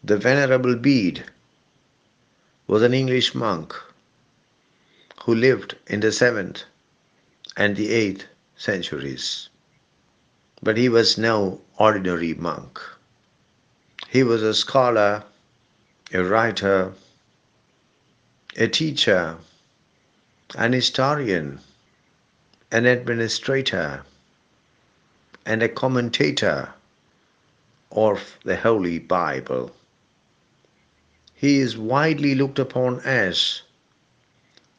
The Venerable Bede was an English monk who lived in the 7th and the 8th centuries. But he was no ordinary monk. He was a scholar, a writer, a teacher, an historian, an administrator, and a commentator of the Holy Bible. He is widely looked upon as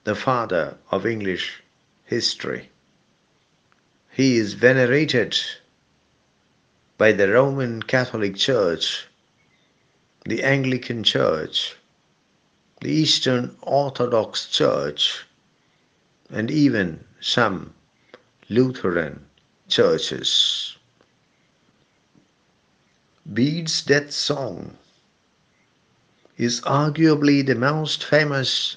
the father of English history. He is venerated by the Roman Catholic Church, the Anglican Church, the Eastern Orthodox Church, and even some Lutheran churches. Bede's death song is arguably the most famous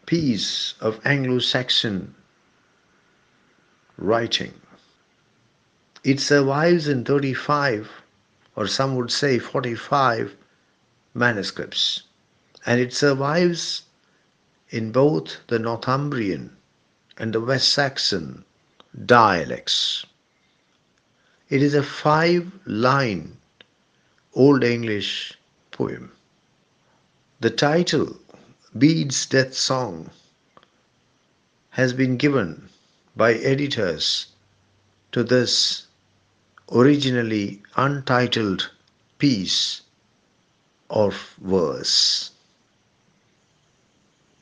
piece of Anglo-Saxon writing. It survives in 35, or some would say 45, manuscripts, and it survives in both the Northumbrian and the West Saxon dialects. It is a 5-line Old English poem. The title, Bede's Death Song, has been given by editors to this originally untitled piece of verse.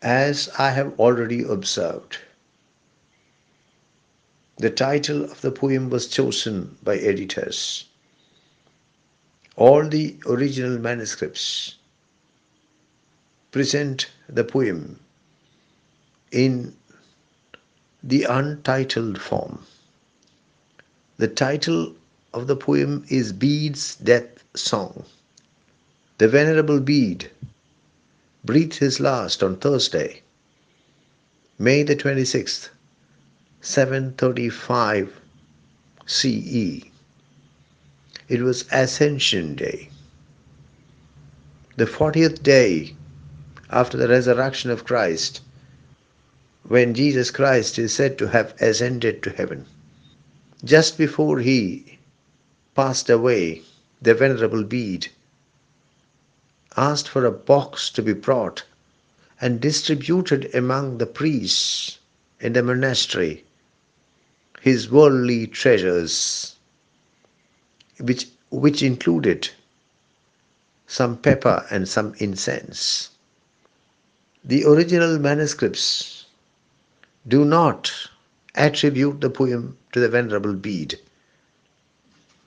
As I have already observed, the title of the poem was chosen by editors. All the original manuscripts present the poem in the untitled form. The title of the poem is Bede's Death Song. The Venerable Bede breathed his last on Thursday, May the 26th, 735 CE. It was Ascension Day, the 40th day after the resurrection of Christ, when Jesus Christ is said to have ascended to heaven. Just before he passed away, the Venerable Bede asked for a box to be brought and distributed among the priests in the monastery his worldly treasures, which included some pepper and some incense. The original manuscripts do not attribute the poem to the Venerable Bede,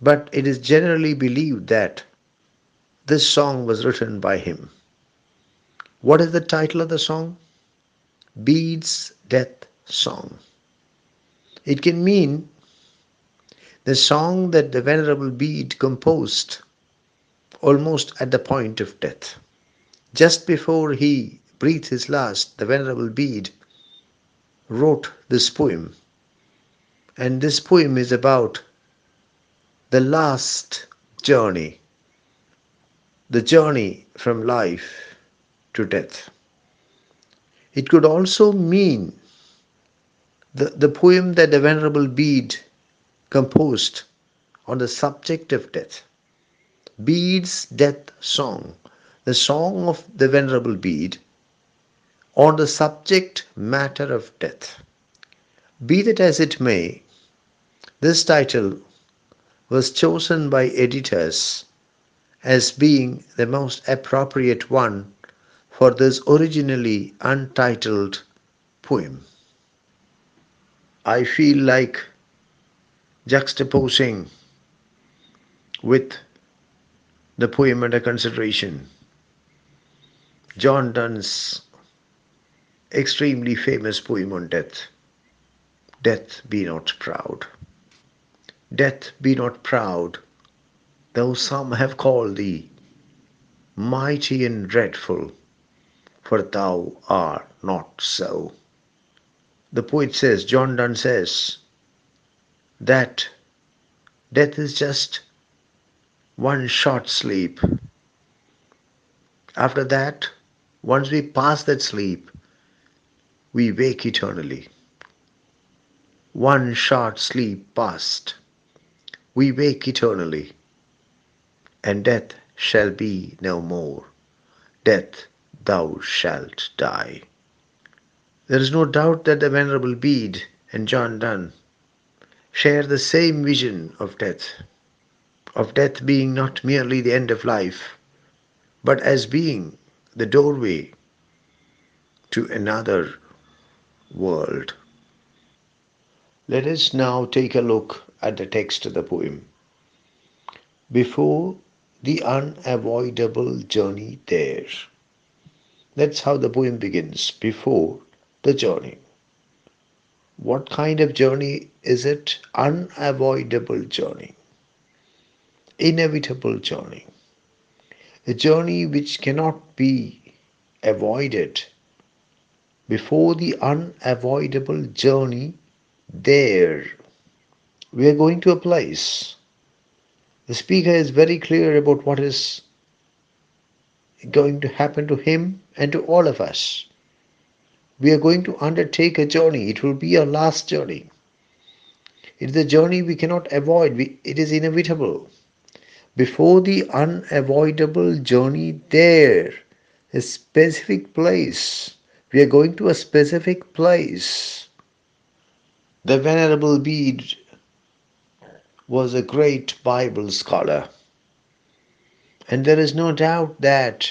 but it is generally believed that this song was written by him. What is the title of the song? Bede's Death Song. It can mean the song that the Venerable Bede composed almost at the point of death. Just before he breathed his last, the Venerable Bede wrote this poem. And this poem is about the last journey, the journey from life to death. It could also mean the poem that the Venerable Bede composed on the subject of death. Bede's Death Song, the song of the Venerable Bede on the subject matter of death. Be that as it may, this title was chosen by editors as being the most appropriate one for this originally untitled poem. I feel like juxtaposing with the poem under consideration John Donne's extremely famous poem on death. Death, be not proud. Death, be not proud, though some have called thee mighty and dreadful, for thou art not so. The poet says, John Donne says, that death is just one short sleep After that, once we pass that sleep, we wake eternally. One short sleep past, we wake eternally, and death shall be no more. Death, thou shalt die. There is no doubt that the Venerable Bede and John Donne share the same vision of death being not merely the end of life, but as being the doorway to another world. Let us now take a look at the text of the poem. Before the unavoidable journey there. That's how the poem begins. Before the journey. What kind of journey is it? Unavoidable journey. Inevitable journey. A journey which cannot be avoided. Before the unavoidable journey there. We are going to a place. The speaker is very clear about what is going to happen to him and to all of us. We are going to undertake a journey. It will be our last journey. It is a journey we cannot avoid. It is inevitable. Before the unavoidable journey there, a specific place. We are going to a specific place. The Venerable Bede was a great Bible scholar, and there is no doubt that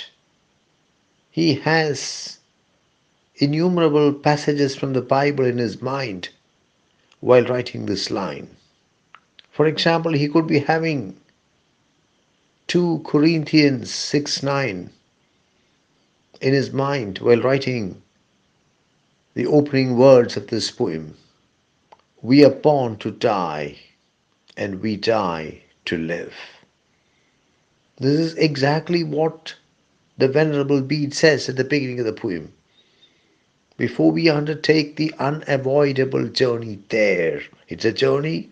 he has innumerable passages from the Bible in his mind while writing this line. For example, he could be having 2 Corinthians 6:9 in his mind while writing the opening words of this poem. We are born to die, and we die to live. This is exactly what the Venerable Bede says at the beginning of the poem. Before we undertake the unavoidable journey there, it's a journey,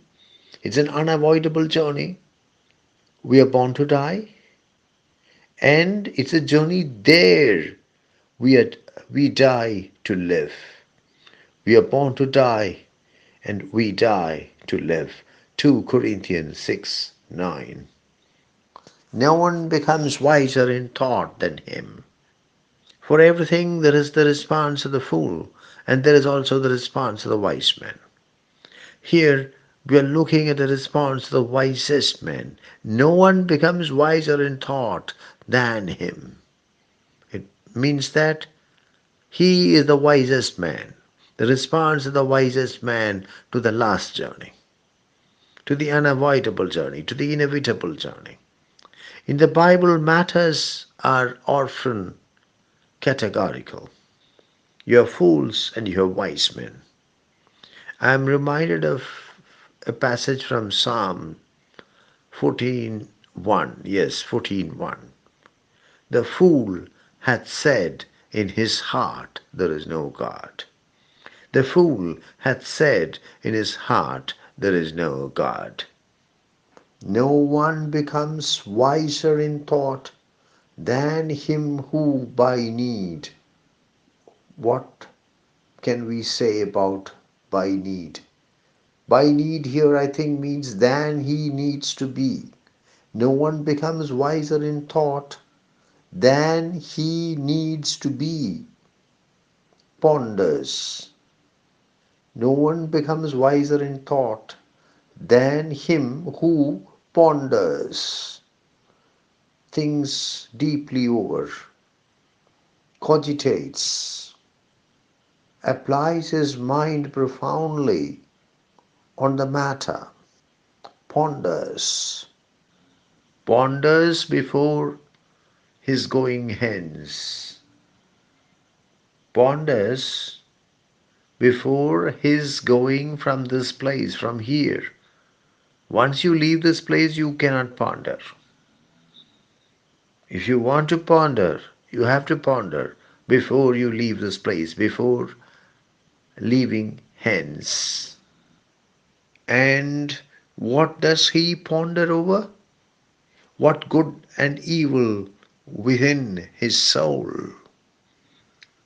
it's an unavoidable journey. We are born to die, and it's a journey there. We die to live. We are born to die, and we die to live. 2 Corinthians 6:9. No one becomes wiser in thought than him. For everything there is the response of the fool, and there is also the response of the wise man. Here we are looking at the response of the wisest man. No one becomes wiser in thought than him. It means that he is the wisest man. The response of the wisest man to the last journey, to the unavoidable journey, to the inevitable journey. In the Bible, matters are often categorical. You have fools and you have wise men. I am reminded of a passage from Psalm 14:1. Yes, 14:1. The fool hath said in his heart, there is no God. The fool hath said in his heart, there is no God. No one becomes wiser in thought than him who by need. What can we say about by need? By need here I think means than he needs to be. No one becomes wiser in thought than he needs to be. Ponders. No one becomes wiser in thought than him who ponders things deeply over, cogitates, applies his mind profoundly on the matter, ponders, ponders before his going hence, ponders before his going from this place, from here. Once you leave this place, you cannot ponder. If you want to ponder, you have to ponder before you leave this place, before leaving hence. And what does he ponder over? What good and evil within his soul.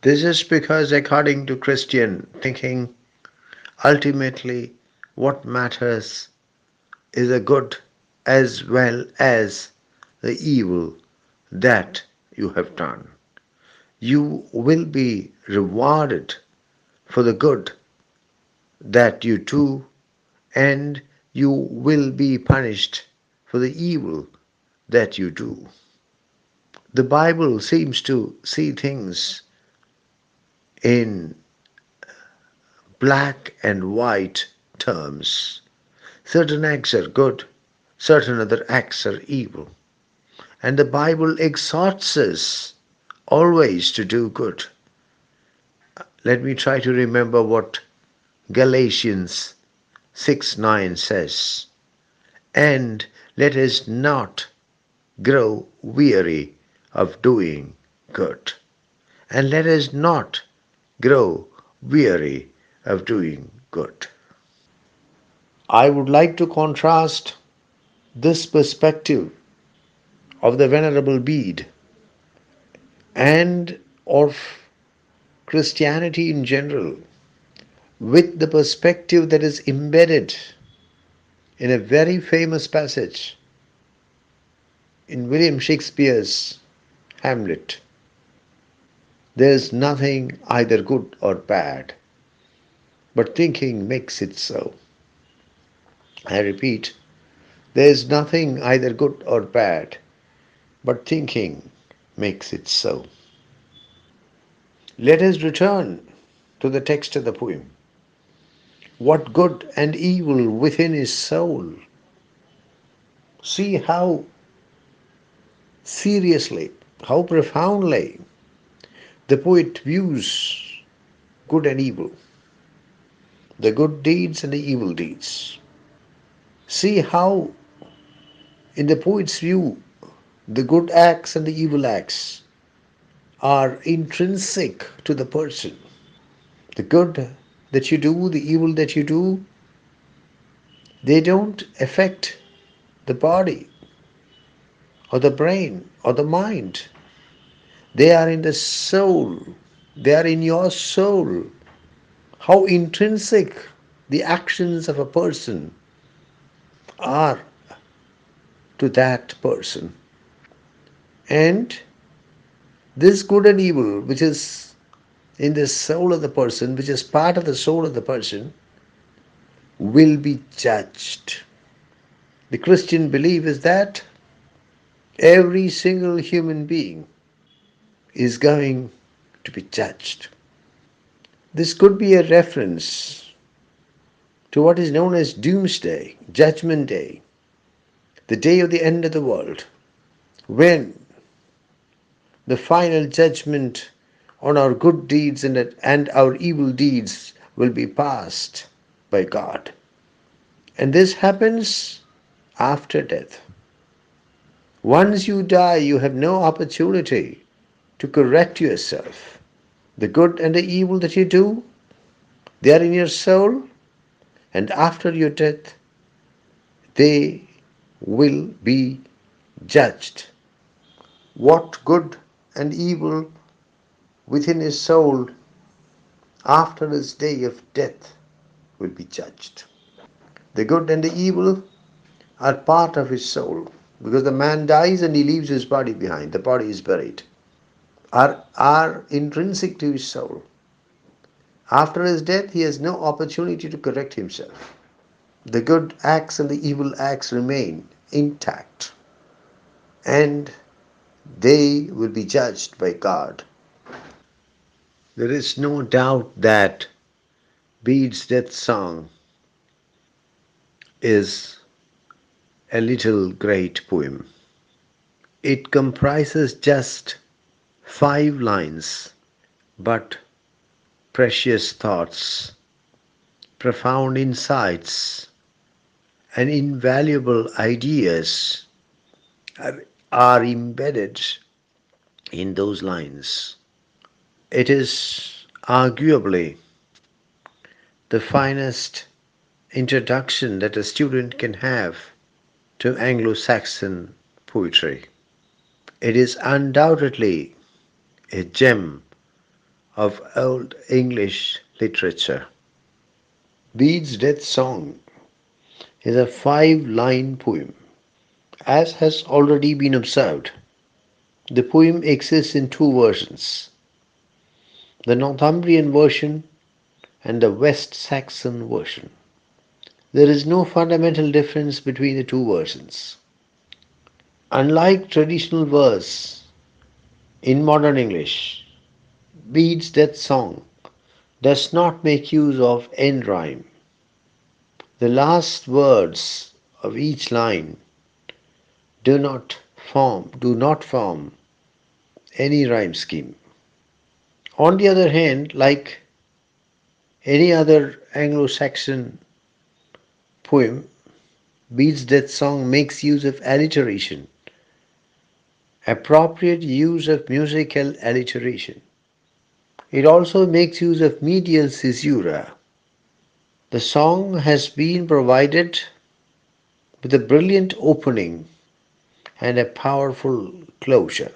This is because, according to Christian thinking, ultimately what matters is the good as well as the evil that you have done. You will be rewarded for the good that you do, and you will be punished for the evil that you do. The Bible seems to see things in black and white terms. Certain acts are good, certain other acts are evil. And the Bible exhorts us always to do good. Let me try to remember what Galatians 6:9 says. And let us not grow weary of doing good. And let us not grow weary of doing good. I would like to contrast this perspective of the Venerable Bede and of Christianity in general with the perspective that is embedded in a very famous passage in William Shakespeare's Hamlet. There is nothing either good or bad, but thinking makes it so. I repeat, there is nothing either good or bad, but thinking makes it so. Let us return to the text of the poem. What good and evil within his soul. See how seriously, how profoundly the poet views good and evil, the good deeds and the evil deeds. See how, in the poet's view, the good acts and the evil acts are intrinsic to the person. The good that you do, the evil that you do, they don't affect the body or the brain or the mind. They are in the soul. They are in your soul. How intrinsic the actions of a person are to that person. And this good and evil, which is in the soul of the person, which is part of the soul of the person, will be judged. The Christian belief is that every single human being is going to be judged. This could be a reference to what is known as Doomsday, Judgment Day, the day of the end of the world, when the final judgment on our good deeds and our evil deeds will be passed by God. And this happens after death. Once you die, you have no opportunity to correct yourself. The good and the evil that you do, they are in your soul, and after your death, they will be judged. What good and evil within his soul after his day of death will be judged. The good and the evil are part of his soul, because the man dies and he leaves his body behind. The body is buried. Are intrinsic to his soul. After his death, he has no opportunity to correct himself. The good acts and the evil acts remain intact, and they will be judged by God. There is no doubt that Bede's death song is a little great poem. It comprises just 5 lines, but precious thoughts, profound insights, and invaluable ideas are embedded in those lines. It is arguably the finest introduction that a student can have to Anglo-Saxon poetry. It is undoubtedly a gem of Old English literature. Bede's Death Song is a five-line poem. As has already been observed, the poem exists in two versions, the Northumbrian version and the West Saxon version. There is no fundamental difference between the two versions. Unlike traditional verse in modern English, Bede's Death Song does not make use of end rhyme. The last words of each line do not form any rhyme scheme. On the other hand, like any other Anglo-Saxon poem, Bede's Death Song makes use of alliteration, appropriate use of musical alliteration. It also makes use of medial caesura. The song has been provided with a brilliant opening and a powerful closure.